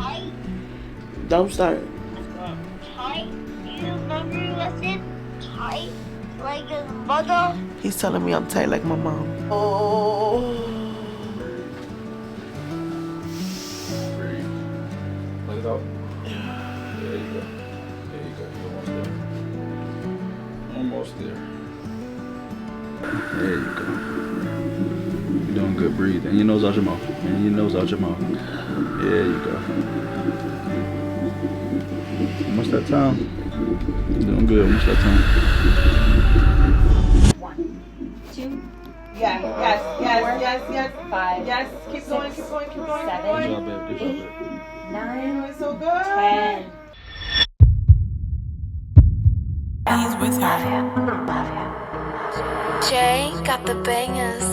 tight. Don't start. Tight. You remember you said tight like his mother? He's telling me I'm tight like my mom. Oh. Breathe. Let it out. There you go. There you go. You're almost there. There you go. You're doing good. Breathe. And your nose out your mouth. And your nose out your mouth. There you go. Almost that time. You're doing good. Almost that time. 1, 2, yes, 5, Yes, keep going. 7, Good job, babe. Good job, 8, babe. 9, It's so good. 10. He's with her. Jay got the bangers.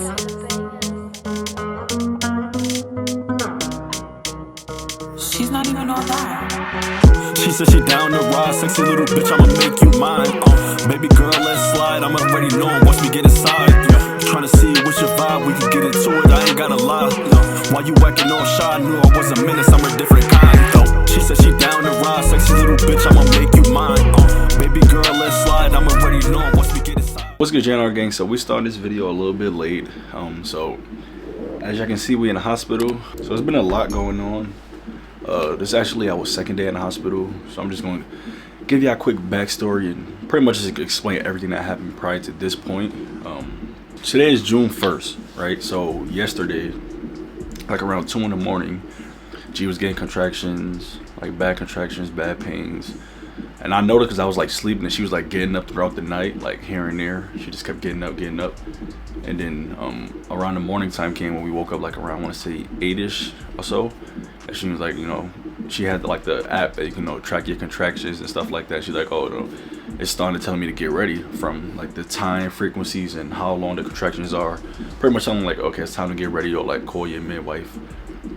She's not even on that. She said she down to ride, sexy little bitch, I'ma make you mine. Baby girl, let's slide, I'm already knowing once we get inside. Tryna see which your vibe, we can get into it, I ain't gotta lie. While you acting all shy, I knew I was a menace, I'm a different kind. She said she down to ride, sexy little bitch, I'ma make you mine. Baby girl, let's slide, I'm already knowing once we get inside. What's good, JNR gang? So we started this video a little bit late. So as y'all can see, we in the hospital. So there's been a lot going on. This is actually our second day in the hospital, so I'm just going to give you a quick backstory and pretty much just explain everything that happened prior to this point. Today is June 1st, right? So yesterday, like around 2 in the morning, G was getting contractions, like bad contractions, bad pains. And I noticed because I was like sleeping and she was like getting up throughout the night, like here and there. She just kept getting up. And then around the morning time came when we woke up, like around, I want to say 8ish or so. And she was like, you know, she had like the app that you can, track your contractions and stuff like that. She's like, oh, it's starting to tell me to get ready from like the time, frequencies, and how long the contractions are. Pretty much telling me like, okay, it's time to get ready, or like call your midwife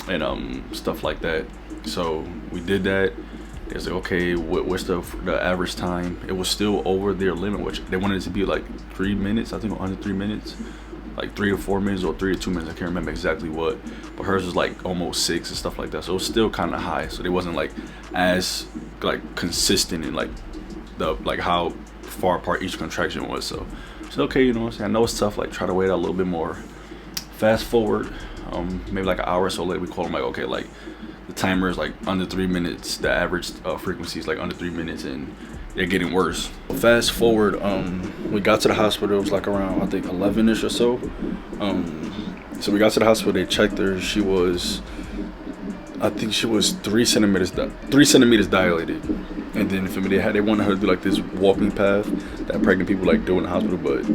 and stuff like that. So we did that. They was like, okay, what's the average time? It was still over their limit, which they wanted it to be like 3 minutes. I think under 3 minutes, like 3 to 4 minutes or 3 to 2 minutes. I can't remember exactly what, but hers was like almost 6 and stuff like that. So it was still kind of high. So they wasn't like as like consistent in like the how far apart each contraction was. So it's okay, you know what I'm saying? I know it's tough. Like try to wait out a little bit more. Fast forward, maybe like an hour or so later, we call them like, okay, like the timer is like under 3 minutes. The average frequency is like under 3 minutes, and they're getting worse. Fast forward, we got to the hospital. It was like around, I think 11ish or so. So we got to the hospital. They checked her. She was, I think she was 3 centimeters dilated. And then for me, they wanted her to do like this walking path that pregnant people like do in the hospital, but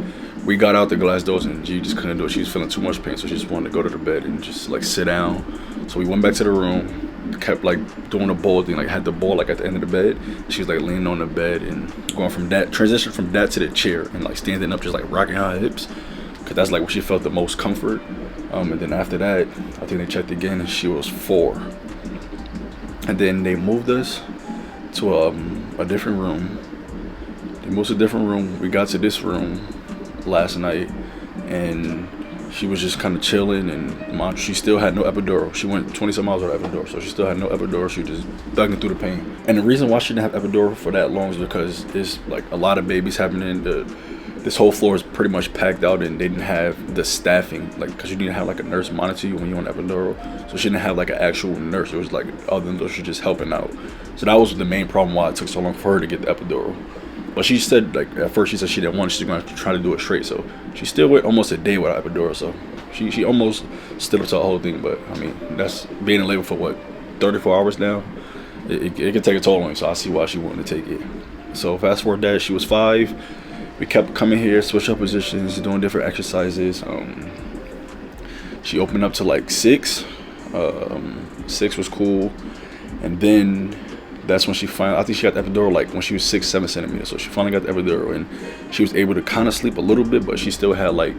we got out the glass doors and she just couldn't do it. She was feeling too much pain, so she just wanted to go to the bed and just like sit down. So we went back to the room, kept like doing a ball thing, like had the ball like at the end of the bed. She was like leaning on the bed and going from that, transition from that to the chair and like standing up, just like rocking her hips, because that's like where she felt the most comfort. And then after that, I think they checked again and she was 4. And then they moved us to a different room. They moved to a different room. We got to this room last night and she was just kind of chilling, and she still had no epidural. She went 20 some miles without epidural, so she still had no epidural. She was just thugging through the pain. And the reason why she didn't have epidural for that long is because there's like a lot of babies happening. This whole floor is pretty much packed out, and they didn't have the staffing, like, because you didn't have like a nurse monitor you when you're on epidural. So she didn't have like an actual nurse. It was like other than those, she was just helping out. So that was the main problem why it took so long for her to get the epidural. But she said, like, at first she said she didn't want it. She's going to try to do it straight. So she still went almost a day without epidural. So she almost stood up to the whole thing. But, I mean, that's being in labor for, what, 34 hours now? It can take a toll on you. So I see why she wanted to take it. So fast forward that, she was 5. We kept coming here, switch up positions, doing different exercises. She opened up to, like, 6. 6 was cool. And then that's when she finally, I think she got the epidural like when she was 6-7 centimeters. So she finally got the epidural and she was able to kind of sleep a little bit, but she still had like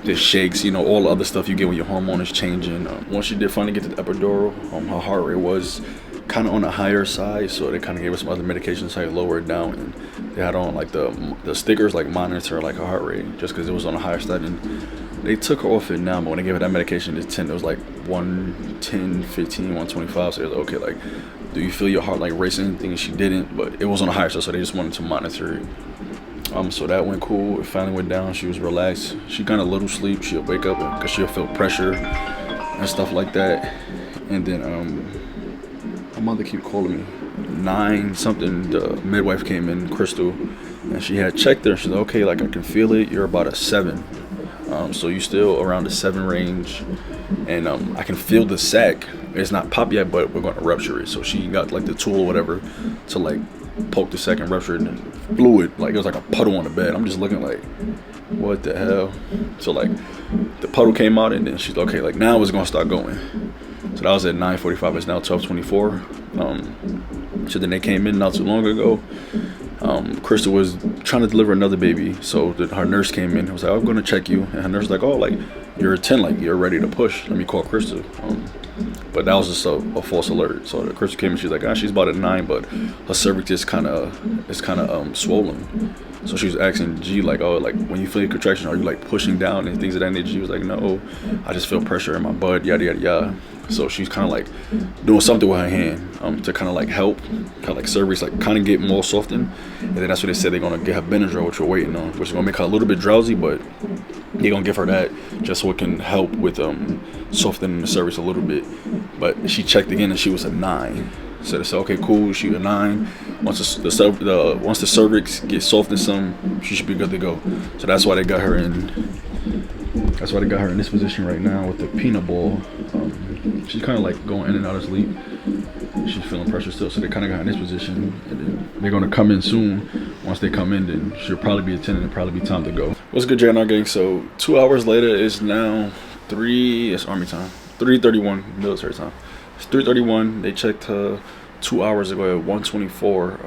the shakes, all the other stuff you get when your hormone is changing. Once she did finally get to the epidural, her heart rate was kind of on the higher side, so they kind of gave her some other medications to lower it down, and they had on like the stickers like monitor like her heart rate just because it was on the higher side. And They took her off it now, but when they gave her that medication, it's 10. It was like 110, 15, 125. So it was okay. Like, do you feel your heart like racing? Anything? And she didn't, but it was on a higher stuff, so they just wanted to monitor it. So that went cool. It finally went down. She was relaxed. She got a little sleep. She'll wake up because she'll feel pressure and stuff like that. And then my mother keep calling me. 9 something. The midwife came in, Crystal, and she had checked her. She's like, okay, like I can feel it. You're about a 7. So you still around the 7 range, and I can feel the sac. It's not popped yet, but we're going to rupture it. So she got like the tool or whatever to like poke the sac and rupture it, and fluid, like it was like a puddle on the bed. I'm just looking like, what the hell? So like the puddle came out, and then she's like, okay, like now it's gonna start going. So that was at 9:45. It's now 12:24. So then they came in not too long ago. Crystal was trying to deliver another baby, so her nurse came in and was like, I'm gonna check you, and her nurse was like, oh, like you're a 10, like you're ready to push, let me call Crystal. But that was just a false alert. So the Crystal came and she's like, she's about at 9, but her cervix is kind of swollen. So she was asking G like, oh, like when you feel your contraction, are you like pushing down and things of that nature? She was like, no, I just feel pressure in my butt, yada yada yada. So she's kind of like doing something with her hand to kind of like help, kind of like cervix, like kind of get more softened. And then that's what they said they're gonna get her Benadryl, which we're waiting on, which is gonna make her a little bit drowsy, but they're gonna give her that just so it can help with softening the cervix a little bit. But she checked again and she was a 9. So they said, okay, cool, she's a 9. Once the cervix gets softened some, she should be good to go. So that's why they got her in. That's why they got her in this position right now with the peanut ball. She's kind of like going in and out of sleep. She's feeling pressure still, so they kind of got her in this position. And then they're gonna come in soon. Once they come in, then she'll probably be attending and probably be time to go. What's good, JNR gang? So 2 hours later, it's now it's Army time. 3:31 military time. It's 3:31. They checked her 2 hours ago at 1:24,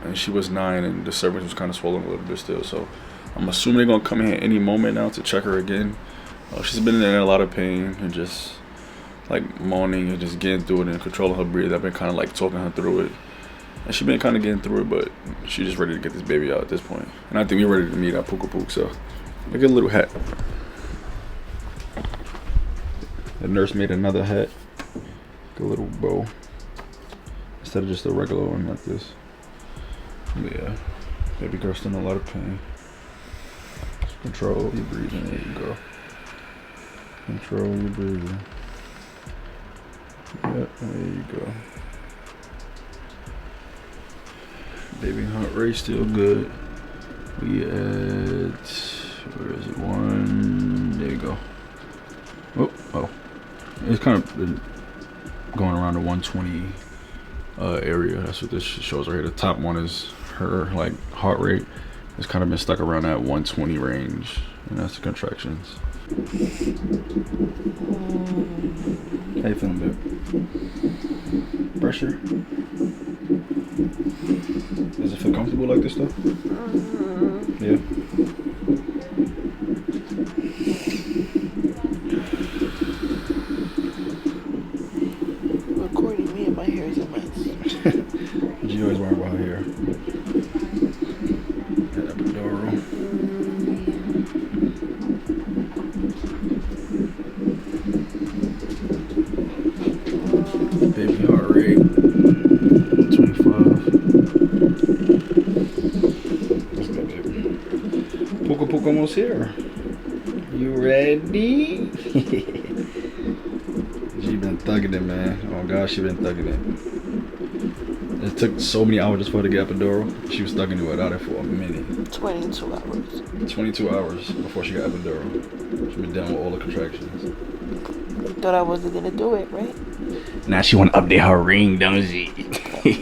and she was 9, and the cervix was kind of swollen a little bit still. So I'm assuming they're gonna come in any moment now to check her again. She's been in a lot of pain and just like moaning and just getting through it and controlling her breathing. I've been kind of like talking her through it, and she's been kind of getting through it, but she's just ready to get this baby out at this point. And I think we're ready to meet at Puka Pook. So I get a little hat. The nurse made another hat, like a little bow, instead of just a regular one like this. Yeah, baby girl's still in a lot of pain. Just control your breathing. There you go. Control your breathing. Yep, there you go. Baby heart rate still good. We at, where is it? 1. There you go. Oh. It's kind of been going around the 120 area. That's what this shows right here. The top one is her like heart rate. It's kind of been stuck around that 120 range, and that's the contractions. How you feeling, babe? Pressure? Does it feel comfortable like this though? Yeah. Recording me and my hair is a mess. She always worrying about her hair. Epidural. Baby heart rate 25. That's good, baby. Puka Pook almost here. You ready? She been thugging it, man. Oh gosh, she been thugging it. It took so many hours just for her to get epidural. She was thugging it without it for a minute. 22 hours. 22 hours before she got epidural. She been done with all the contractions. You thought I wasn't gonna do it, right? Now she want to update her ring, don't she?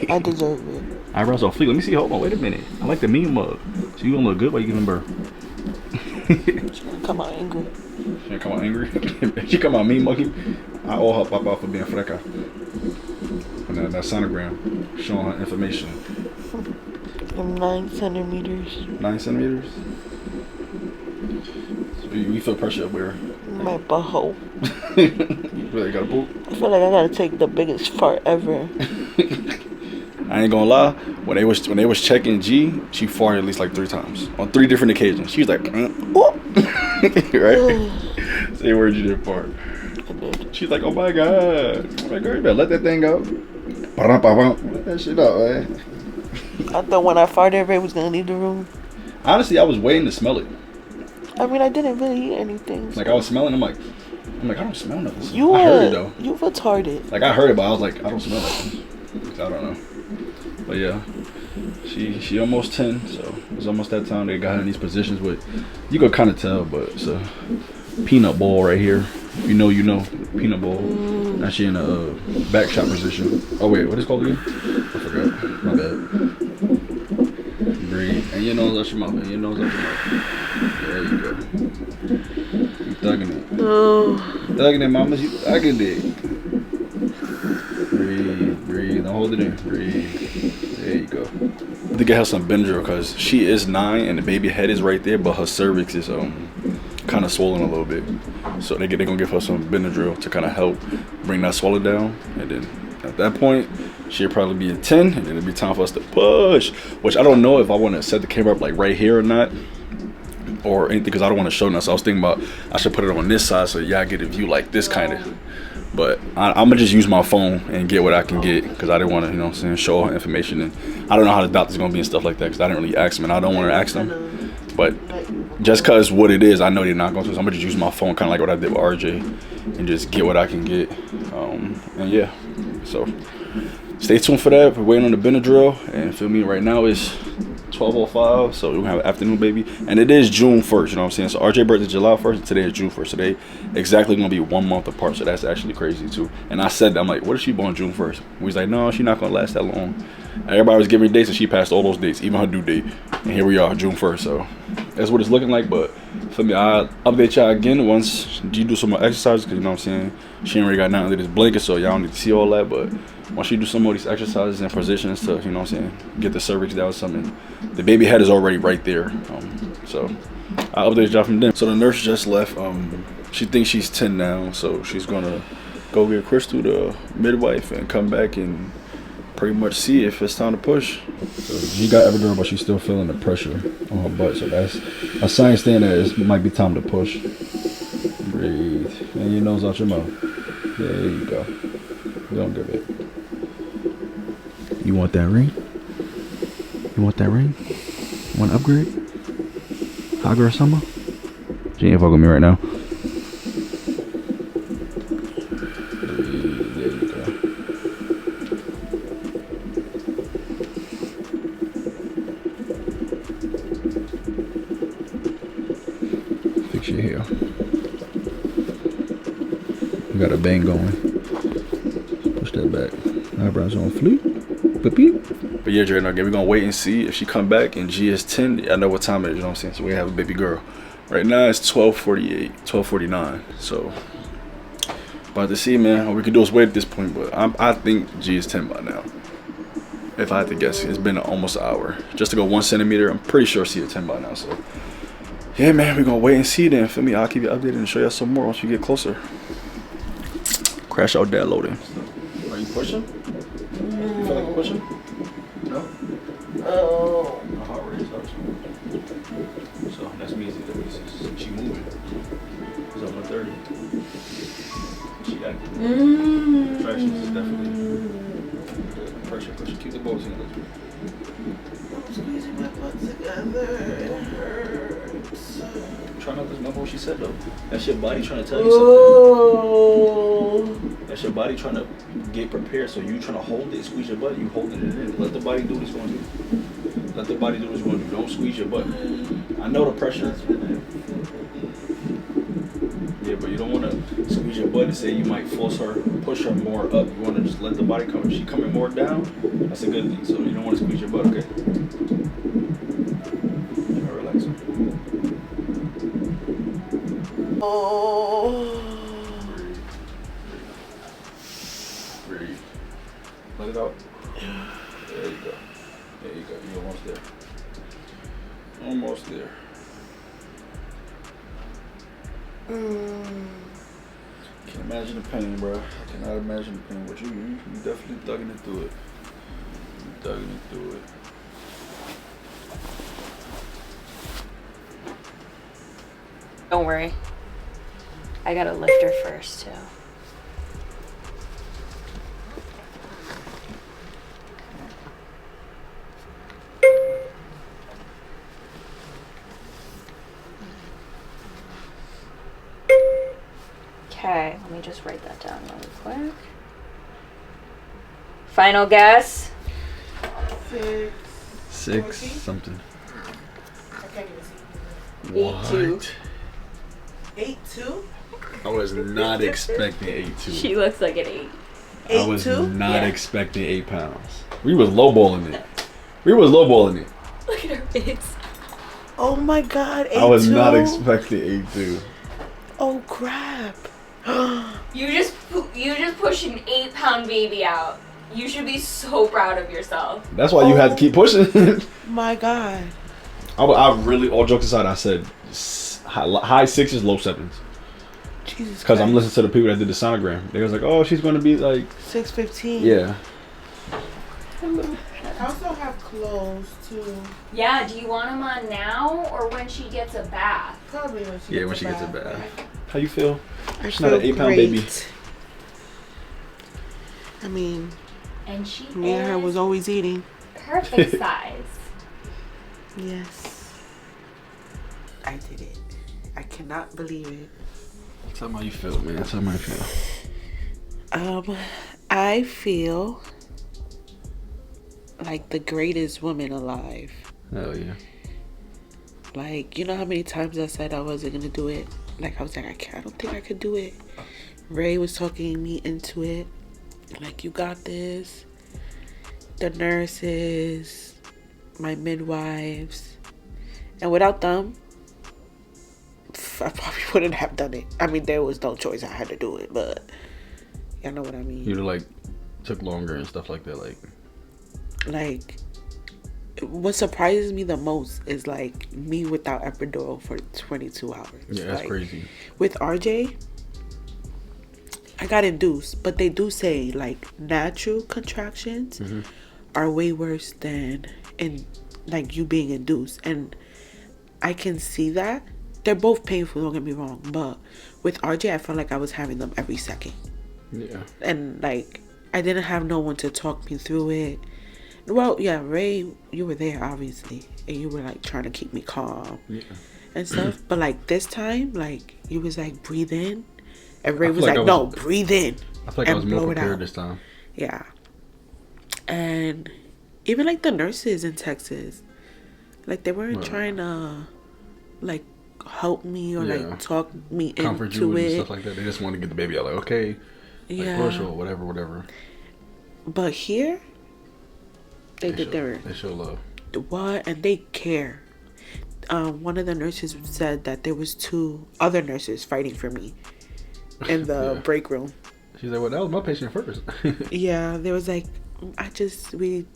I deserve it. Eyebrows on fleek. Let me see. Hold on. Wait a minute. I like the mean mug. So you gonna look good while you giving birth. She's gonna come out angry. She gonna come out angry? She come out mean muggy? I owe her papa for being freca. And that sonogram showing her information. I'm 9 centimeters. 9 centimeters? So you feel pressure up where? My butthole. Really got a poop? I feel like I gotta take the biggest fart ever. I ain't gonna lie. When they was checking G, she farted at least like 3 times on 3 different occasions. She was like, oh. Right? Say word you did fart. She's like, oh my god. I'm like, girl, you better let that thing go. Let that shit up, man. I thought when I farted, Ray was gonna leave the room. Honestly, I was waiting to smell it. I mean, I didn't really eat anything. Like I was smelling, I'm like, I don't smell nothing. You I heard it though. You retarded. Like I heard it, but I was like, I don't smell nothing. I don't know. But yeah, she almost 10, so it's almost that time they got her in these positions with. You could kind of tell, but it's a peanut ball right here. You know, peanut ball. Now she in a back shot position. Oh wait, what is it called again? I forgot. My bad. Breathe. And your nose out your mouth. And your nose out your mouth. There you go. You thugging it. Oh. Thugging it, mamas. You thugging it. Breathe. Breathe. Don't hold it in. Breathe. There you go. I think I have some Benadryl because she is 9 and the baby head is right there, but her cervix is kind of swollen a little bit. So they're gonna give her some Benadryl to kind of help bring that swelling down, and then at that point she'll probably be a 10, and then it'll be time for us to push. Which I don't know if I want to set the camera up like right here or not, or anything, because I don't want to show nothing. So I was thinking about I should put it on this side so y'all get a view like this kind of. But I'm gonna just use my phone and get what I can get, because I didn't want to, you know what I'm saying, show her information, and I don't know how the doctor's gonna be and stuff like that, because I didn't really ask them, and I don't want to ask them. But just cause what it is, I know they're not going to. So I'm gonna just use my phone, kind of like what I did with RJ, and just get what I can get. And yeah, so stay tuned for that. We're waiting on the Benadryl, and feel me, right now it's 12:05, so we're gonna have an afternoon baby, and it is June 1st. You know what I'm saying? So RJ birthday is July 1st, and today is June 1st. So they exactly gonna be 1 month apart. So that's actually crazy too. And I said, I'm like, what if she born June 1st? We was like, no, she's not gonna last that long. Everybody was giving dates, and she passed all those dates, even her due date. And here we are, June 1st. So that's what it's looking like. But for me, I'll update y'all again once you do some more exercises, because you know what I'm saying, she ain't really got nothing under this blanket, so y'all don't need to see all that. But once you do some more of these exercises and positions to, you know what I'm saying, get the cervix down something, the baby head is already right there. So I'll update y'all from then. So the nurse just left. She thinks she's 10 now, so she's gonna go get Crystal, the midwife, and come back and pretty much see if it's time to push. So she got epidural, but she's still feeling the pressure on her butt. So that's a sign saying that it might be time to push. Breathe. And your nose out your mouth. There you go. Don't give it. You want that ring? You want that ring? Want to upgrade? Hot girl summer? She ain't fucking with me right now. There you go. Fix your hair. You got a bang going. Push that back. Eyebrows on fleek. But yeah, Jordan, again, we're gonna wait and see if she come back and G is 10. I know what time it is, you know what I'm saying? So we have a baby girl. Right now it's 12:48, 12:49. So about to see, man. All we can do is wait at this point, but I think G is 10 by now. If I had to guess, it's been almost an hour. Just to go 1 centimeter, I'm pretty sure she is 10 by now. So yeah, man, we're gonna wait and see then. For me, I'll keep you updated and show you some more once we get closer. Crash out dad loading. Are you pushing? You feel like you're pushing? No? Oh. My heart rate is up. So that's me. She moving. It's up to 30. She active. Traction is definitely good. Pressure. Keep the bolts in. I'm squeezing my butt together. It hurts. Try not to remember what she said though. That's your body trying to tell you something. That's your body trying to get prepared. So you trying to hold it, squeeze your butt, you holding it in. Let the body do what it's going to do. Let the body do what it's going to do. Don't squeeze your butt. I know the pressure. Yeah, but you don't want to squeeze your butt and say you might force her, push her more up. You want to just let the body come. If she's coming more down, that's a good thing. So you don't want to squeeze your butt, okay? Relax. Oh. Breathe. Let it out. There you go. There you go. You're almost there. Almost there. Can't imagine the pain, bro. I cannot imagine the pain. But you definitely thugging it through it. You're thugging it through it. Don't worry. I gotta lift her first too. Okay, let me just write that down really quick. Final guess. 6 something. I can't even see. 8-2. 8'2"? I was not expecting 8'2". She looks like an 8. I was 8'2"? not expecting 8 pounds. We was lowballing it. Look at her face. Oh my god, 8'2"? I was not expecting 8'2". Oh crap. You just pushed an 8-pound baby out. You should be so proud of yourself. That's why you had to keep pushing. My god. I really, all jokes aside, I said high 6s, low 7s. Jesus Because I'm Christ. listening to the people that did the sonogram. They was like, oh, she's going to be like... 6'15". Yeah. I also have clothes too. Yeah, do you want them on now or when she gets a bath? Probably when she Yeah, gets when a she gets a bath. bath. How you feel? I She's feel not an 8-pound great. baby. I mean, And she me and her was always eating. perfect size. Yes. I did it. I cannot believe it. Tell me how you feel, man. Tell me how you feel. I feel like the greatest woman alive. Hell yeah. Like, you know how many times I said I wasn't gonna do it? Like, I was like, I don't think I could do it. Ray was talking me into it. Like, you got this. The nurses, my midwives. And without them, I probably wouldn't have done it. I mean, there was no choice. I had to do it, but y'all know what I mean. You'd have, like, took longer and stuff like that, Like, what surprises me the most is, like, me without epidural for 22 hours. Yeah, that's like, crazy. With RJ, I got induced, but they do say, like, natural contractions are way worse than, like, you being induced. And I can see that. They're both painful, don't get me wrong. But with RJ, I felt like I was having them every second. Yeah. And, like, I didn't have no one to talk me through it. Well, yeah, Ray, you were there, obviously. And you were, like, trying to keep me calm and stuff. But, like, this time, like, you was like, breathe in. And Ray was like, no, breathe in. I feel like I was more prepared this time. Yeah. And even, like, the nurses in Texas, like, they weren't trying to, like, help me or, like, talk me comfort into you it. And stuff like that. They just want to get the baby out, like, okay, like, push or whatever. But here, they did They show love. What? And they care. One of the nurses said that there was 2 other nurses fighting for me in the break room. She's like, well, that was my patient first. Yeah, there was like,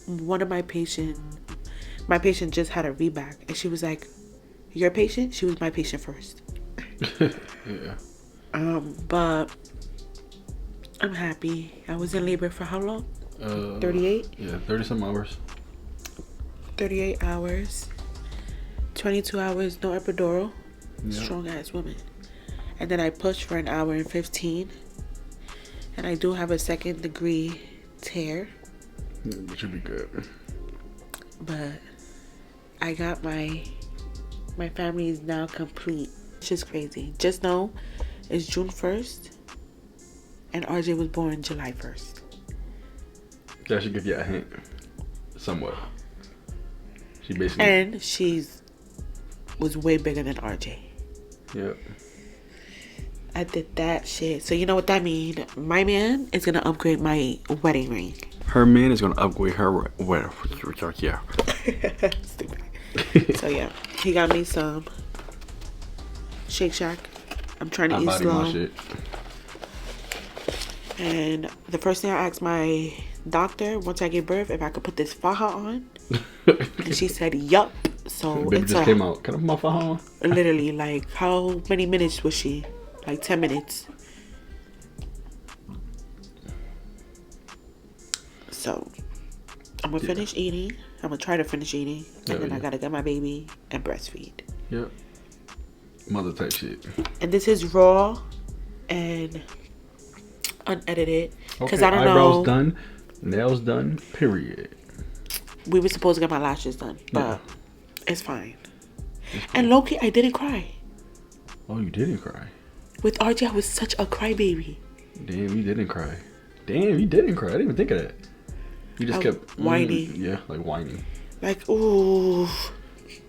one of my patient just had a VBAC, and she was like, your patient? She was my patient first. Yeah. But I'm happy. I was in labor for how long? 38? Yeah, 30-some hours. 38 hours. 22 hours, no epidural. Yeah. Strong ass woman. And then I pushed for an hour and 15. And I do have a 2nd degree tear. Which should be good. But I got my family is now complete. It's just crazy. Just know it's June 1st. And RJ was born July 1st. That should give you a hint. Somewhat. She basically... And was way bigger than RJ. Yep. I did that shit. So you know what that means? My man is gonna upgrade my wedding ring. Her man is gonna upgrade her... Yeah. Stupid. So yeah, he got me some Shake Shack. I'm trying to eat slow. My shit. And the first thing I asked my doctor once I gave birth if I could put this faja on, and she said yup. So the baby it's just came out. Can I put my faja on? Literally, like, how many minutes was she? Like 10 minutes. So I'm gonna finish eating. I'm gonna try to finish eating, and then I gotta get my baby and breastfeed. Yep. Mother type shit. And this is raw and unedited because Okay, I don't eyebrows know. done, nails done, period. We were supposed to get my lashes done, but it's fine. And low-key, I didn't cry. Oh, you didn't cry? With RJ, I was such a crybaby. Damn, you didn't cry. Damn, you didn't cry. I didn't even think of that. You just kept whining. Yeah, like whining. Like, ooh.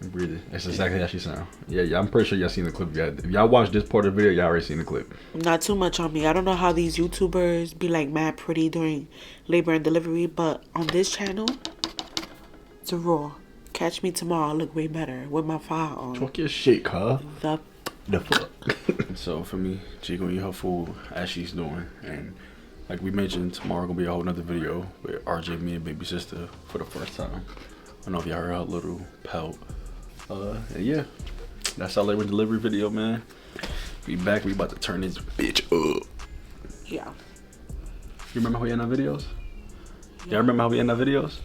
Breathing. That's exactly how she sound. Yeah, I'm pretty sure y'all seen the clip. If y'all watched this part of the video, y'all already seen the clip. Not too much on me. I don't know how these YouTubers be like mad pretty during labor and delivery, but on this channel, it's a raw. Catch me tomorrow. I look way better with my file on. Talk your shit, huh? The fuck. So for me, she gonna eat her food as she's doing, and like we mentioned, tomorrow gonna be a whole nother video with RJ, me, and baby sister for the first time. I don't know if y'all heard her little pout. And yeah, that's our labor and delivery video, man. We back. We about to turn this bitch up. Yeah. You remember how we end our videos? Y'all remember how we end our videos?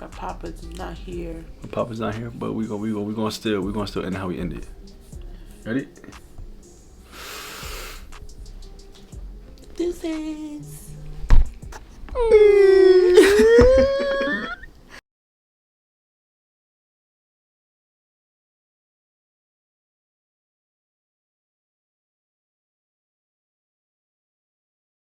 My papa's not here. My papa's not here, but we gonna still end how we ended. Ready? Deuces.